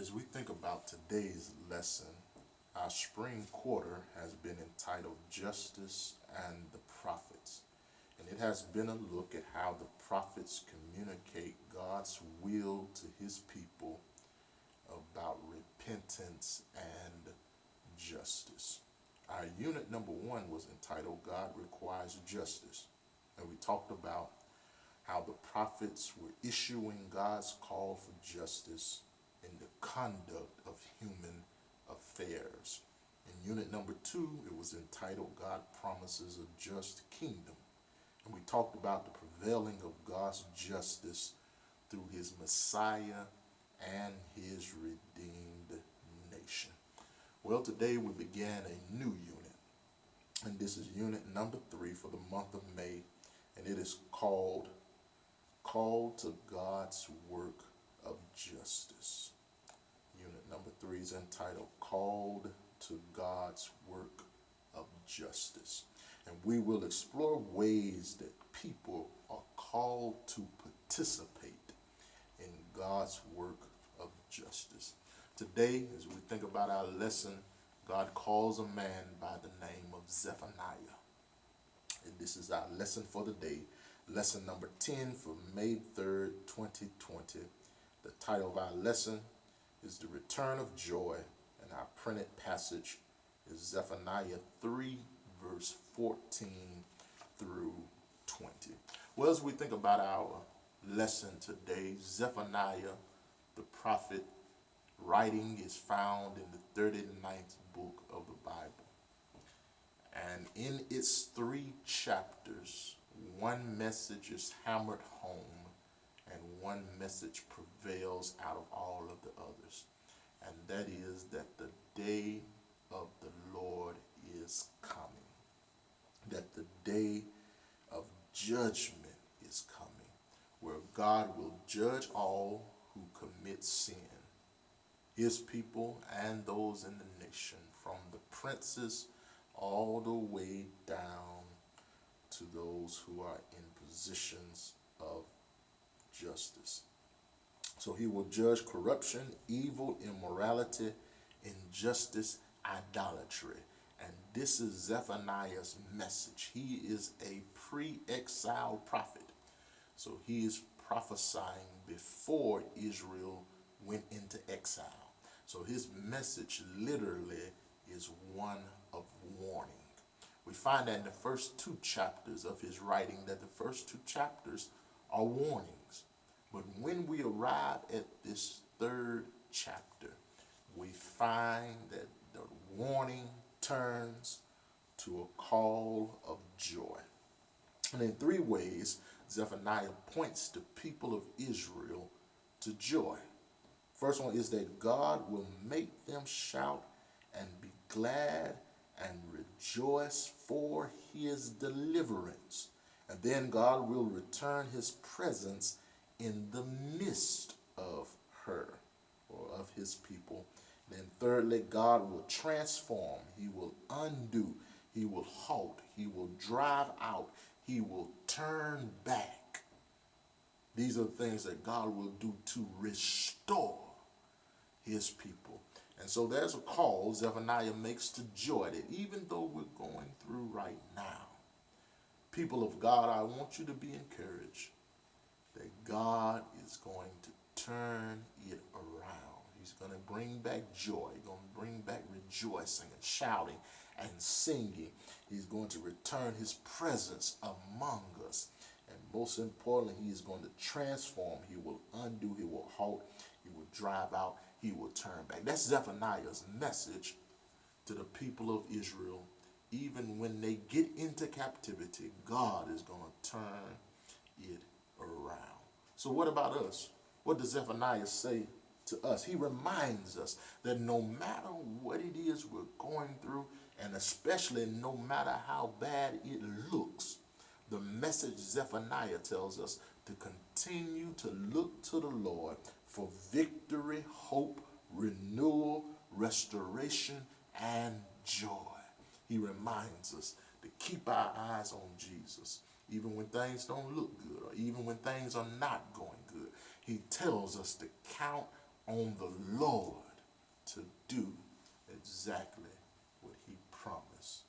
As we think about today's lesson, our spring quarter has been entitled Justice and the Prophets. And it has been a look at how the prophets communicate God's will to his people about repentance and justice. Our unit number 1 was entitled God Requires Justice. And we talked about how the prophets were issuing God's call for justice in the conduct of human affairs. In unit number 2, it was entitled God Promises a Just Kingdom. And we talked about the prevailing of God's justice through his Messiah and his redeemed nation. Well, today we began a new unit. And this is unit number 3 for the month of May. And it is called to God's Work of Justice. Unit number 3 is entitled Called to God's Work of Justice. And we will explore ways that people are called to participate in God's work of justice. Today, as we think about our lesson, God calls a man by the name of Zephaniah. And this is our lesson for the day. Lesson number 10 for May 3rd, 2020. The title of our lesson is The Return of Joy, and our printed passage is Zephaniah 3, verse 14 through 20. Well, as we think about our lesson today, Zephaniah, the prophet, writing is found in the 39th book of the Bible. And in its 3 chapters, one message is hammered home and one message prevails out of all of the others. And that is that the day of the Lord is coming. That the day of judgment is coming, where God will judge all who commit sin, his people and those in the nation, from the princes all the way down to those who are in positions of justice. So he will judge corruption, evil, immorality, injustice, idolatry. And this is Zephaniah's message. He is a pre-exile prophet. So he is prophesying before Israel went into exile. So his message literally is one of warning. We find that in the first 2 chapters of his writing, that the first 2 chapters are warnings. But when we arrive at this 3rd chapter, we find that the warning turns to a call of joy. And in 3 ways, Zephaniah points the people of Israel to joy. First one is that God will make them shout and be glad and rejoice for his deliverance. And then God will return his presence in the midst of her, or of his people. Then thirdly, God will transform, he will undo, he will halt, he will drive out, he will turn back. These are the things that God will do to restore his people. And so there's a call Zephaniah makes to joy, that even though we're going through right now, people of God, I want you to be encouraged that God is going to turn it around. He's going to bring back joy. He's going to bring back rejoicing and shouting and singing. He's going to return his presence among us. And most importantly, he is going to transform. He will undo, he will halt, he will drive out, he will turn back. That's Zephaniah's message to the people of Israel. Even when they get into captivity, God is going to turn it around. So what about us? What does Zephaniah say to us? He reminds us that no matter what it is we're going through, and especially no matter how bad it looks, the message Zephaniah tells us to continue to look to the Lord for victory, hope, renewal, restoration, and joy. He reminds us to keep our eyes on Jesus, even when things don't look good, or even when things are not going good. He tells us to count on the Lord do exactly what he promised